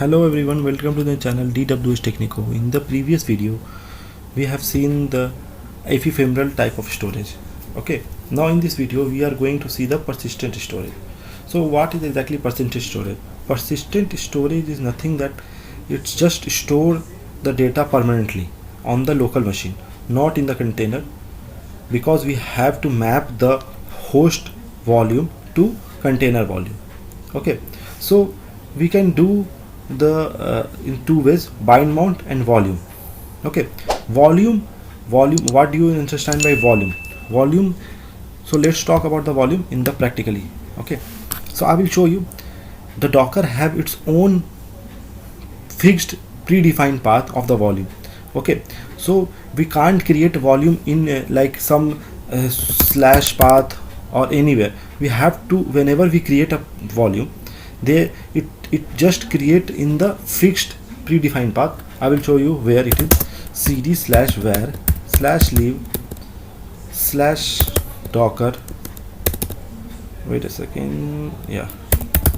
Hello everyone, welcome to the channel DWS Technico. In the previous video, we have seen the ephemeral type of storage. Okay, now in this video, we are going to see the persistent storage. So what is exactly persistent storage? Persistent storage is nothing that it's just store the data permanently on the local machine, not in the container, because we have to map the host volume to container volume. Okay, so we can do the in two ways: bind mount and volume. Okay, volume, what do you understand by volume? So let's talk about the volume in the practically. Okay, so I will show you the Docker have its own fixed predefined path of the volume. Okay, so we can't create volume in like some slash path or anywhere. We have to, whenever we create a volume, it just create in the fixed predefined path. I will show you where it is: cd slash var slash leave slash docker, wait a second, yeah,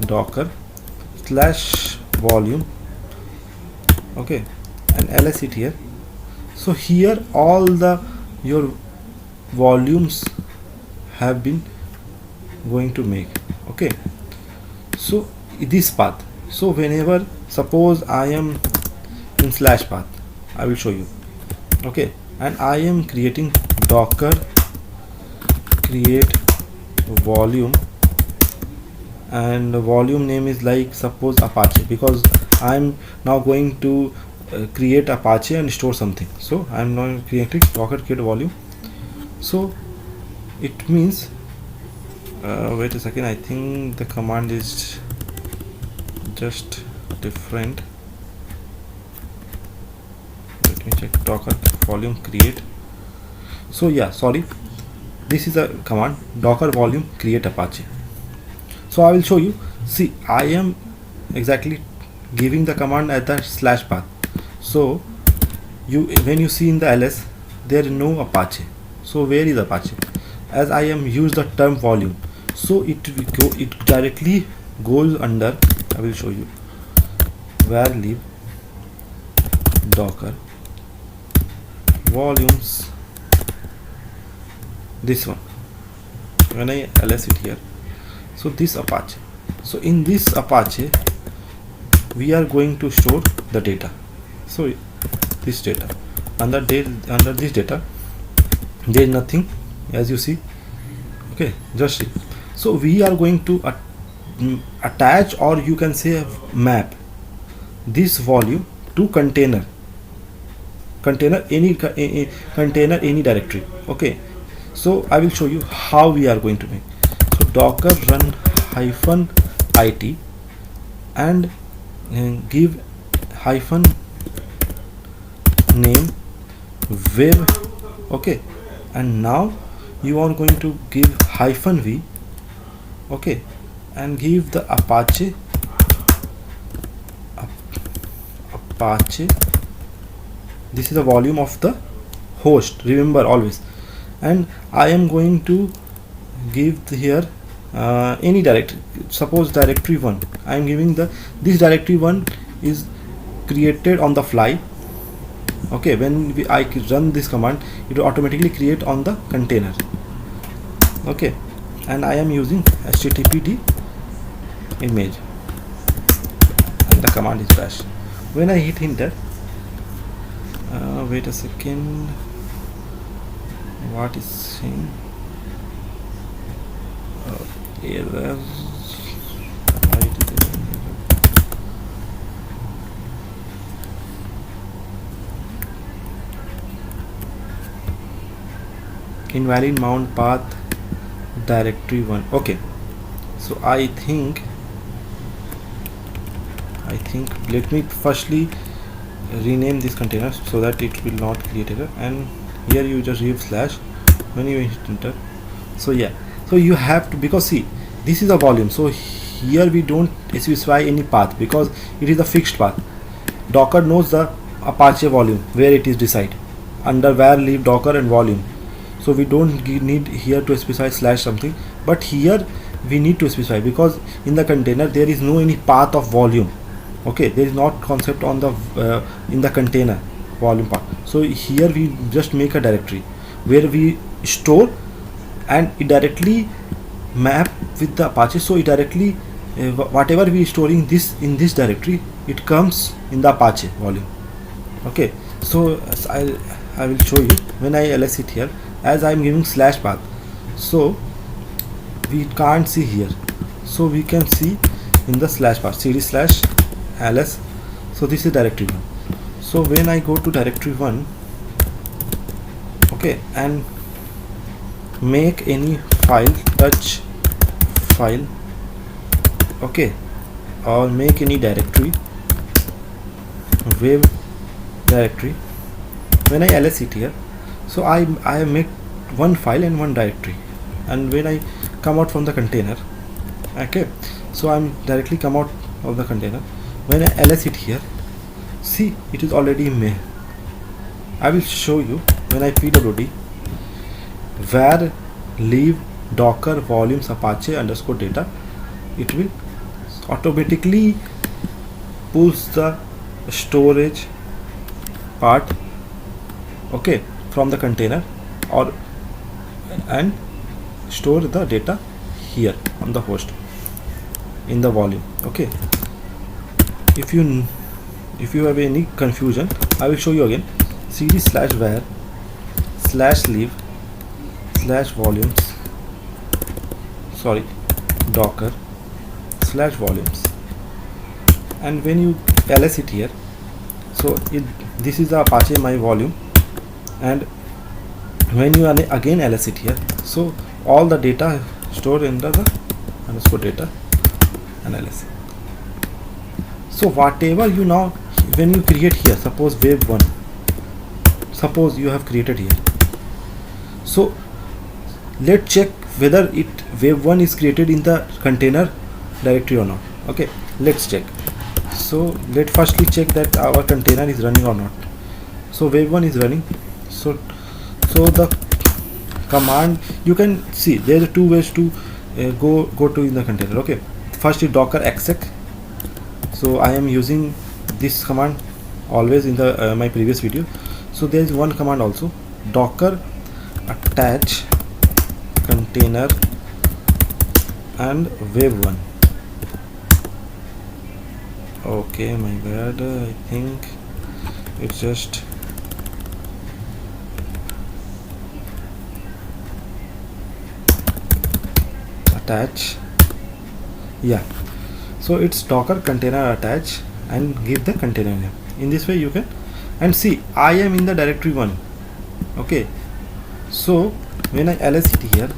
docker slash volume. Okay, and ls it here. So here all the your volumes have been going to make. Okay, so this path, so whenever suppose I am in slash path, I will show you. Okay, and I am creating docker create volume, and the volume name is like suppose Apache, because I'm now going to create Apache and store something. So I'm now creating docker create volume. So it means wait a second, I think the command is just different. Let me check docker volume create. So yeah, sorry, this is a command docker volume create Apache. So I will show you. See, I am exactly giving the command at the slash path. So you, when you see in the ls, there is no Apache. So where is Apache? As I am use the term volume, so it directly goes under, I will show you, var leave docker volumes, this one. When I ls it here, so this Apache, so in this Apache we are going to store the data. So this data, under this data there is nothing, as you see. Okay, just see. So we are going to attach, or you can say map, this volume to container any container, any directory. Okay, so I will show you how we are going to make. So docker run hyphen it and give hyphen name web. Okay, and now you are going to give hyphen v. Okay, and give the Apache this is the volume of the host, remember always. And I am going to give here any directory, suppose directory 1. I am giving this directory 1 is created on the fly. Okay, when I run this command, it will automatically create on the container. Okay, and I am using httpd image, and the command is bash. When I hit enter, wait a second, what is saying? Error. Why it is error? Invalid mount path directory 1. Okay, so I think let me firstly rename this container so that it will not create error. And here you just leave slash when you hit enter. So yeah, so you have to, because see, this is a volume, so here we don't specify any path because it is a fixed path. Docker knows the Apache volume where it is decide under var leave docker and volume. So we don't need here to specify slash something, but here we need to specify, because in the container there is no any path of volume. Okay, there is not concept on the in the container volume part. So here we just make a directory where we store, and it directly map with the Apache. So it directly whatever we storing this in this directory, it comes in the Apache volume. Okay, so I will show you when I ls it here, as I am giving slash path, so we can't see here, so we can see in the slash path cd slash ls. So this is directory 1. So when I go to directory 1, okay, and make any file, touch file, okay, or make any directory, web directory, when I ls it here, so I make one file and one directory, and when I come out from the container, okay, so I'm directly come out of the container. When I ls it here, see, it is already made. I will show you when I pwd var leave docker volumes apache underscore data, it will automatically pulls the storage part, okay, from the container, or and store the data here on the host in the volume. Okay, if you have any confusion, I will show you again. cd slash var slash leave slash volumes, sorry, docker slash volumes, and when you ls it here, so this is the Apache my volume, and when you again ls it here, so all the data stored under the underscore data and ls. So whatever you now, when you create here, suppose wave 1, suppose you have created here, so let's check whether wave 1 is created in the container directory or not. Okay, let's check. So let's firstly check that our container is running or not. So wave 1 is running. So the command, you can see there are two ways to go to in the container. Okay, first is docker exec. So I am using this command always in the my previous video. So there is one command also, docker attach container and wave 1. Okay, my bad, I think it's just attach, yeah, so it's docker container attach and give the container name. In this way you can, and see, I am in the directory 1. Okay, so when I ls it here,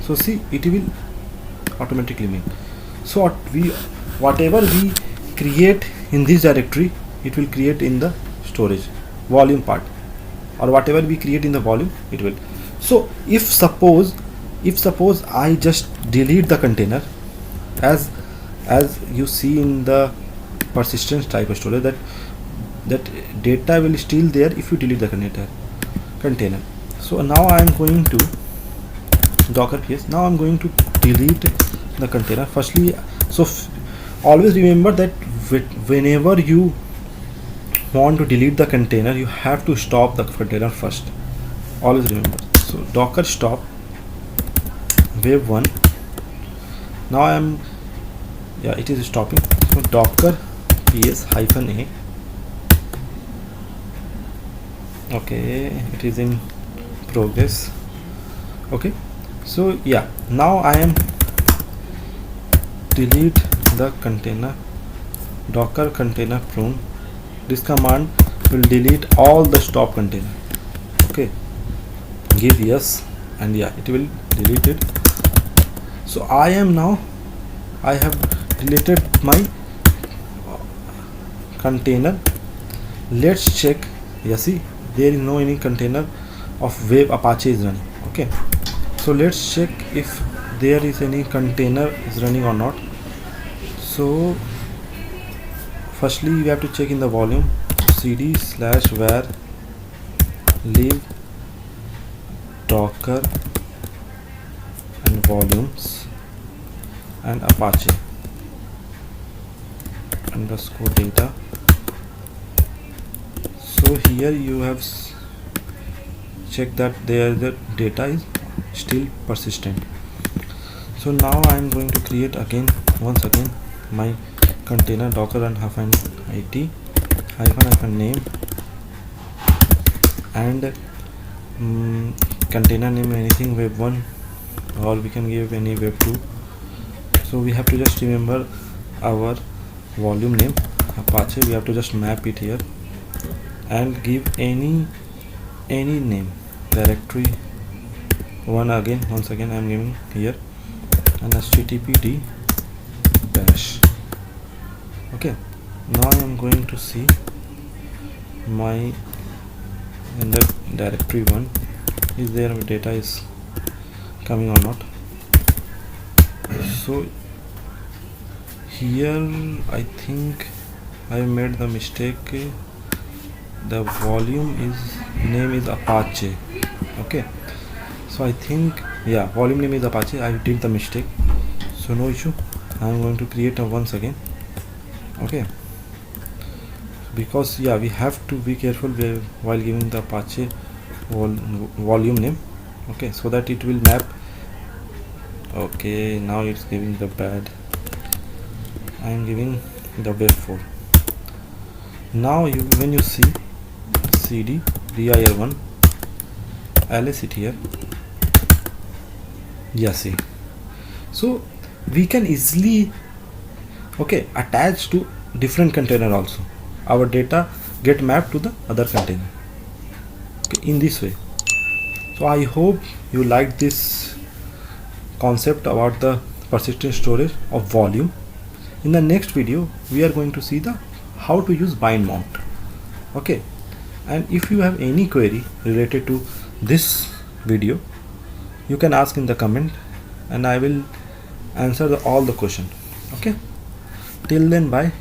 so see, it will automatically make. So whatever we create in this directory, it will create in the storage volume part, or whatever we create in the volume, it will. So if suppose I just delete the container, as you see in the persistence type of storage, that data will still there if you delete the container. So now I am going to docker ps, now I'm going to delete the container firstly. So always remember that whenever you want to delete the container, you have to stop the container first, always remember. So docker stop wave 1, now I am, yeah, it is stopping. So docker ps -a, okay, it is in progress. Okay, so yeah, now I am delete the container, docker container prune. This command will delete all the stop container. Okay, give yes, and yeah, it will delete it. So I have deleted my container. Let's check. Yeah, see, there is no any container of web Apache is running. Okay, so let's check if there is any container is running or not. So firstly we have to check in the volume, cd slash var leave docker and volumes and Apache underscore data. So here you have checked that the data is still persistent. So now I am going to create once again my container docker run hyphen it hyphen name and container name anything web1, or we can give any web2. So we have to just remember our volume name Apache. We have to just map it here and give any name, directory one. Once again I am giving here and httpd dash. Okay, now I am going to see my in the directory one is there data is coming or not. So here I think I made the mistake. The volume name is Apache. Okay, so I think volume name is Apache. I did the mistake, so no issue. I am going to create a once again. Okay, because we have to be careful while giving the Apache volume name. Okay, so that it will map. Okay, now it's giving the bad. I am giving the web4. Now when you see cd dir1 ls it here, see, so we can easily attach to different container also. Our data get mapped to the other container in this way. So I hope you like this concept about the persistent storage of volume. In the next video we are going to see how to use bind mount. Okay, and if you have any query related to this video, you can ask in the comment and I will answer all the question. Okay, till then, bye.